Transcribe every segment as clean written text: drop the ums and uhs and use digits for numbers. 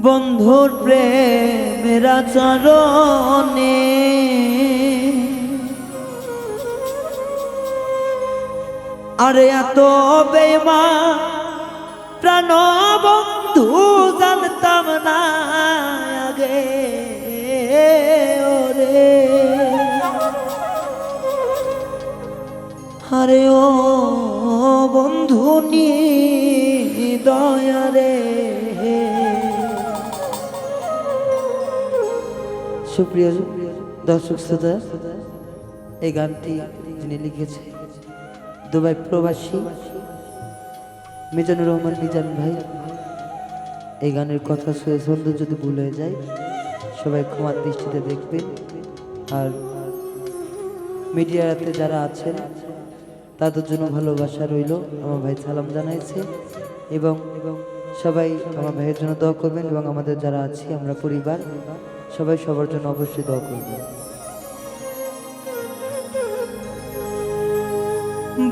বন্ধুর প্রেমের চরণে আরে এত বেঈমান প্রাণ বন্ধু জানতাম না আগে ওরে আরে ও বন্ধু নি দয়ারে। সুপ্রিয় দর্শক শ্রোতা, এই গানটি যিনি লিখেছে দুবাই প্রবাসী মিজানুর রহমান মিজান ভাই। এই গানের কথা শুনে সুন্দর যদি ভুল হয়ে যায় সবাই ক্ষমার দৃষ্টিতে দেখবেন। আর মিডিয়াতে যারা আছেন তাদের জন্য ভালোবাসা রইল, আমার ভাই সালাম জানাইছে এবং সবাই আমার ভাইয়ের জন্য দোয়া করবেন এবং আমাদের যারা আছি আমরা পরিবার সবাই সবার জন্য অবশ্যই দোয়া করবেন।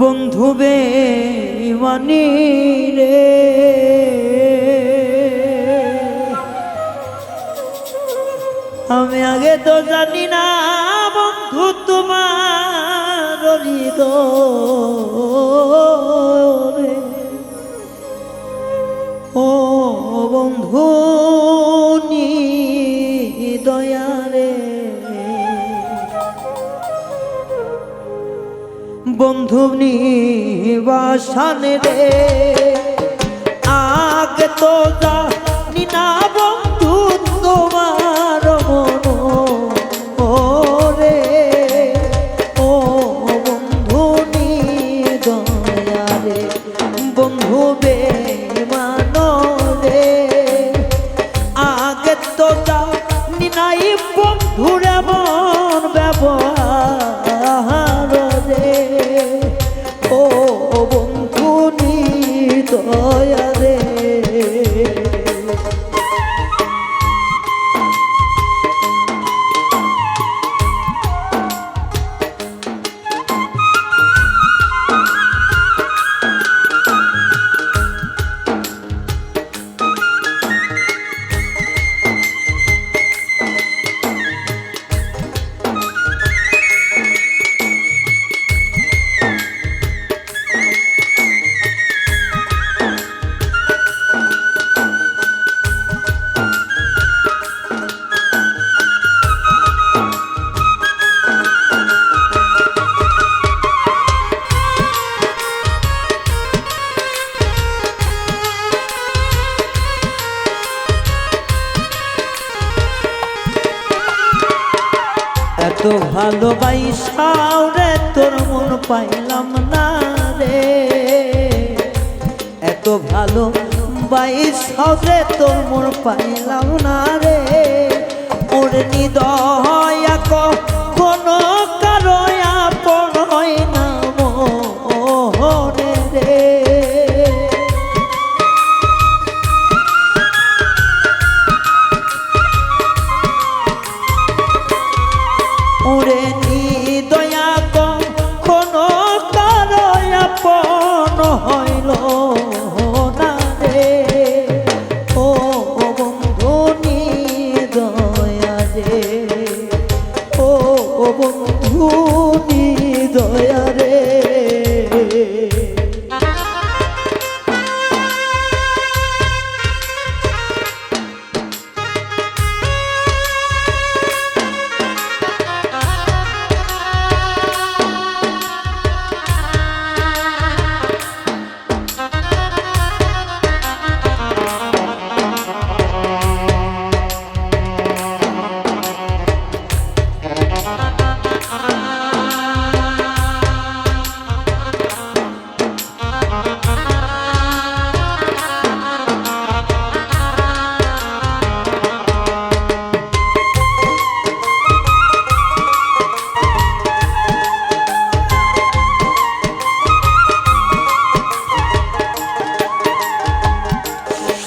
বন্ধু বেঈমানি রে আমি আগে তো জানি না বন্ধু তোমার হৃদয় ও বন্ধু নি দয়ারে। বন্ধু নিবাসানে রে আগে তো জানি না বন্ধু তোমার মন রে ও বন্ধু নি দয়ারে। বন্ধু বেঈমান রে আগে তো জানি নাই বন্ধুর এমন ব্যবহার রে ও বন্ধু নি দয়ারে। এত ভালোবাসাও রে তোর মন পাইলাম না রে এত ভালোবাসাও রে তোর মন পাইলাম না রে ওর নিদয়া কোনো কারো আপন হয় না মনে রে ওরে নিদয়া কোনো কারো আপন হইল না রে ও বন্ধু নিদয়া রে ও বন্ধু নিদয়া রে।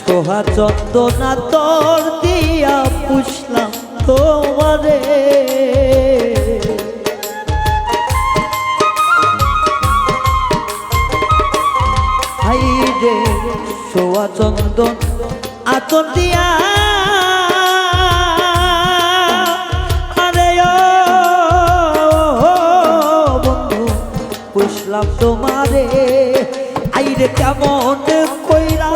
সোহা চন্দনা তোর দিয়া পুষলাম তোমারে হাই রে সোহা চন্দন আতর দিয়া সাপ তোমারে আইরে কেমন কইরা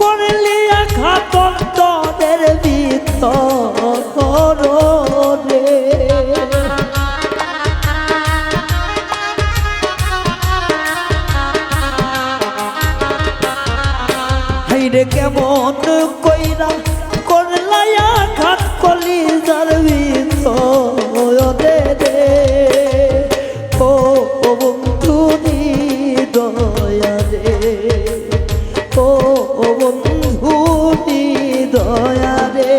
করলি আঘাত অন্তরের ভিতর রে হাইরে কেমন কইরা করলাই আঘাত কলিজার ভিতরে রে ও বন্ধু দয়া রে ও বন্ধু দয়া রে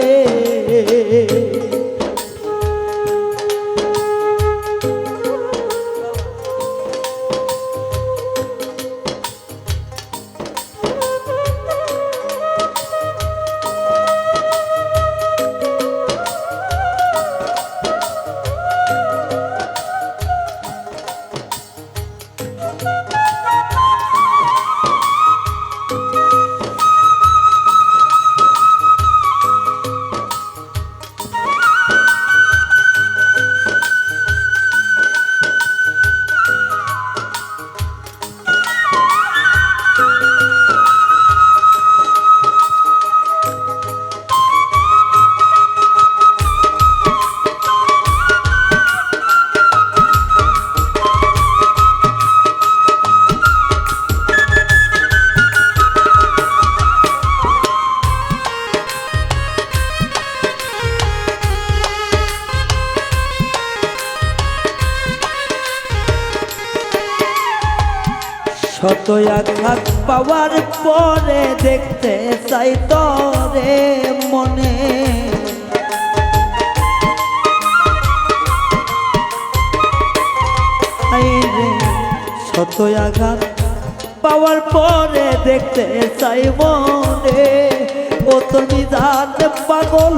শত আঘাত পাওয়ার পরে দেখতে চাই তরে মনে শত আঘাত পাওয়ার পরে দেখতে চাই মনে ও তো নিজান পাগল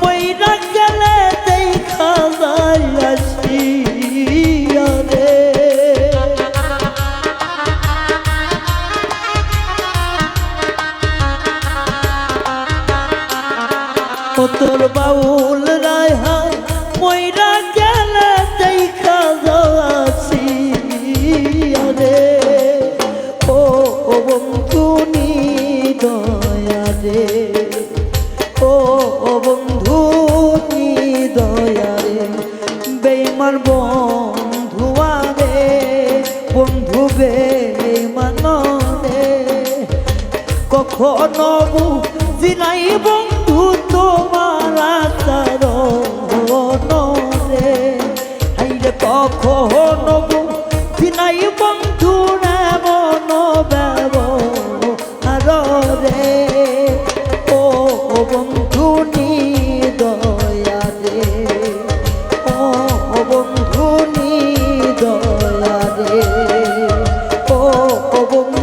মইরা গেলে দেখা যায় আসিয়া রে তোর বাউল রায়হান মইরা গেলে দেখা যাচ্ছি রে ও বন্ধু দয়া রে ও বন্ধু দয়া রে বেঈমান বন্ধু রে বন্ধু বেঈমান রে কখনো বুঝিনাই বন্ধু তোমার আচরণ রে হাইরে কখনো বুঝিনাই বন্ধু এমন ব্যবহার রে ও বন্ধু দয়া রে ও বন্ধু দয়া রে ও বন্ধু